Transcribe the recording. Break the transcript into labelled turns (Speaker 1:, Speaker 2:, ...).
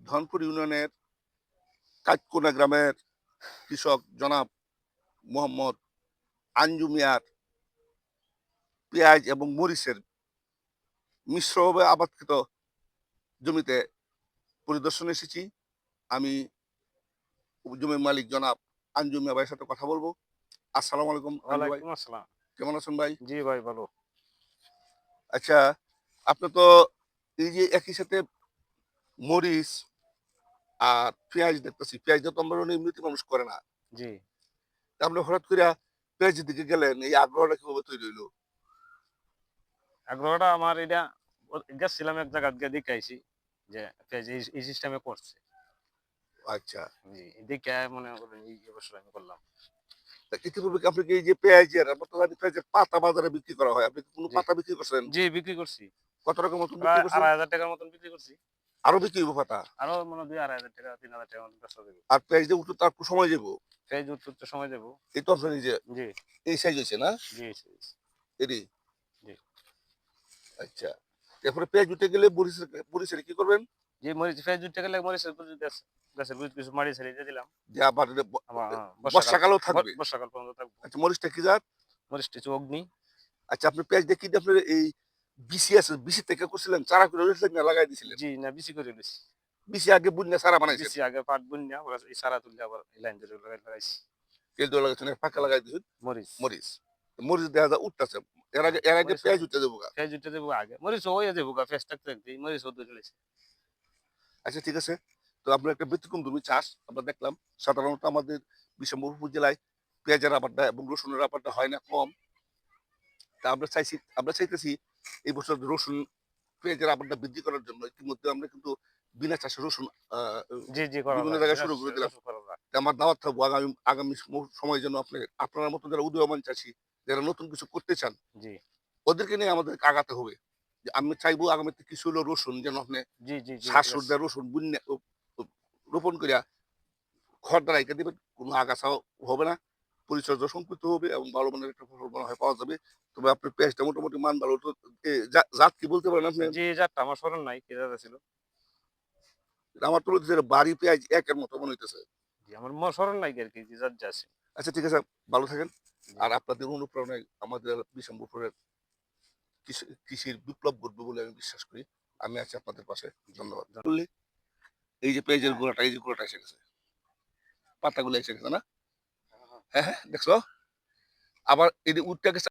Speaker 1: ধনপুর ইউনিয়নের কাঠকোনা গ্রামের কৃষক জনাব মোহাম্মদ আঞ্জু মিয়ার পেঁয়াজ এবং মরিচের মিশ্রভাবে আবাদকৃত জমিতে পরিদর্শনে এসেছি। আমি জমির মালিক জনাব আঞ্জু মিয়া ভাইয়ের সাথে কথা বলবো। আসসালামু আলাইকুম আঞ্জু ভাই,
Speaker 2: ওয়ালাইকুম আসসালাম।
Speaker 1: কেমন আছেন ভাই?
Speaker 2: জি ভাই ভালো।
Speaker 1: আচ্ছা, আপনি তো এই যে একই সাথে মরিচ আর পেঁয়াজ দেখতেছি, পেঁয়াজটা তো আমরা এমনিতে মানুষ করে না।
Speaker 2: জি।
Speaker 1: তা আপনি হঠাৎ করে পেঁয়াজের দিকে গেলেন, এই আগ্রহটা কিভাবে তৈরি হইলো?
Speaker 2: আগ্রহটা আমার এটা গেছিলাম এক জায়গা গিয়ে দেখে আইছি যে পেঁয়াজ এই সিস্টেমে করছে।
Speaker 1: আচ্ছা,
Speaker 2: জি। দেখে মনে করেন এই অবসর আমি করলাম।
Speaker 1: তা ইতিপূর্বে কি আপনি কি এই যে পেঁয়াজের আমরা তো জানি পেঁয়াজের পাতা বাজারে বিক্রি করা হয়। আপনি কি কোনো
Speaker 2: জি।
Speaker 1: পাতা বিক্রি করছেন?
Speaker 2: জি বিক্রি করছি।
Speaker 1: কত টাকা মতন বিক্রি
Speaker 2: প্রায়
Speaker 1: করছেন?
Speaker 2: ৳২,৫০০ মতন বিক্রি করছি।
Speaker 1: আরো বিক্রি হইব পাতা।
Speaker 2: আরো মনে হয় ৳২,৫০০ ৳৩,০০০ মতন বেচা যাবে।
Speaker 1: আর পেঁয়াজ দিয়ে উঠতে তো আর একটু সময় যাবো।
Speaker 2: পেঁয়াজ উঠতে সময় যাবো।
Speaker 1: এই তো আপনার এই যে
Speaker 2: জি,
Speaker 1: এই সাইজ হইছে না?
Speaker 2: জি, জি,
Speaker 1: এরই।
Speaker 2: জি।
Speaker 1: আচ্ছা। এরপরে পেঁয়াজ উঠে গেলে মরিচের কি করবেন?
Speaker 2: জি, পেঁয়াজ উঠতে গেলে মরিচের উপর গাছের কিছু মাটি ছেড়ে দিয়ে দিলাম।
Speaker 1: যে আবার এটা
Speaker 2: আবার
Speaker 1: বর্ষাকালেও থাকবে।
Speaker 2: বর্ষাকাল পর্যন্ত থাকবো।
Speaker 1: আচ্ছা, মরিচটা কি জাত?
Speaker 2: মরিচটা হচ্ছে অগ্নি।
Speaker 1: আচ্ছা, আপনি পেঁয়াজ দিয়ে কি দিয়ে আপনার এই বিসি আছে, বিসি থেকে করছিলেন? চারা করে রইছিলেন না লাগাই দিছিলেন?
Speaker 2: জি, না বেশি করে লইছি।
Speaker 1: বিসি আগে বুইন্যা চারা বানাইছেন?
Speaker 2: বেশি আগে পাট বুইন্যা ওরা এই চারা তুললে আবার এই লাইন ধরে লাগাইছি।
Speaker 1: তেল দিয়ে লাগাইছেন, ফাঁকা লাগাই দিছেন
Speaker 2: মরিচ।
Speaker 1: মরিচ। মরিচ দেখা যায় উঠতেছে। এর আগে
Speaker 2: মরিচ
Speaker 1: পেঁয়াজ উঠতে দেবো গা।
Speaker 2: পেঁয়াজ উঠতে দেবো আগে। মরিচ হয়ে যাবো গা পেঁয়াজ থাকতে থাকতেই মরিচ ধরে লইছে।
Speaker 1: আচ্ছা, ঠিক আছে। তো আপনার একটা ব্যতিক্রমধর্মী চাষ আমরা দেখলাম। সাধারণত আমাদের বিশ্বম্ভর উপজেলায় পেঁয়াজের আবাদটা এবং রসুনের আবাদটা হয় না, কম। তা আমরা চাইতেছি এই বছর রসুন পেঁয়াজের আবাদটা বৃদ্ধি করার জন্য ইতিমধ্যে আমরা কিন্তু বিনা চাষে রসুন আ
Speaker 2: জি, জি করা
Speaker 1: বিভিন্ন
Speaker 2: যায়।
Speaker 1: জায়গায়
Speaker 2: বিনা
Speaker 1: শুরু করে দিলাম।
Speaker 2: রসুন করা যায়।
Speaker 1: তা আমার দাওয়াত থাকবো আগামী আগামী সময়ে যেন আপনার মতো যারা উদীয়মান চাষী, যারা নতুন কিছু করতে চান,
Speaker 2: জি,
Speaker 1: ওদেরকে নিয়ে আমাদেরকে আগাতে হবে। যে আমি চাইবো আগামীতে কিছু হলেও রসুন যেন আপনি
Speaker 2: জি, জি, জি ঠিক আছে।
Speaker 1: শ্বাসরোধ রসুন বুনে রোপণ করিয়া খড় দ্বারা রেখে দিবেন। কোনো আগাছাও হবে না। পরিচর্যা সম্পূর্ণ হবে এবং ভালো মানের একটা ফসল মনে হয় পাওয়া যাবে। তবে আপনার পেঁয়াজটা মোটামুটি মান ভালো। তো জাত কি বলতে পারেন আপনি?
Speaker 2: জি, এই জাতটা আমার স্মরণ নাই কি জাত ছিল।
Speaker 1: আমার তো বলতেছে বাড়ি পেঁয়াজ একের মতো মনে হইতেছে।
Speaker 2: জি, আমার স্মরণ নাই আরকি কি জাত আছে।
Speaker 1: আচ্ছা, ঠিক আছে। ভালো থাকেন।
Speaker 2: জি,
Speaker 1: আর আপনাদের অনুপ্রেরণায় আমাদের বিশম্বরপুরের কৃষির বিপ্লব ঘটবে বলে আমি বিশ্বাস করি। আমি আছি আপনাদের পাশে।
Speaker 2: জি।
Speaker 1: ধন্যবাদ। বললি এই যে পেঁয়াজের গোড়াটা, এই যে গোড়াটা এসে গেছে। পাতাগুলো এসে গেছে না? হ্যাঁ, হ্যাঁ, দেখছো? আবার এই যে উঠতে গেছে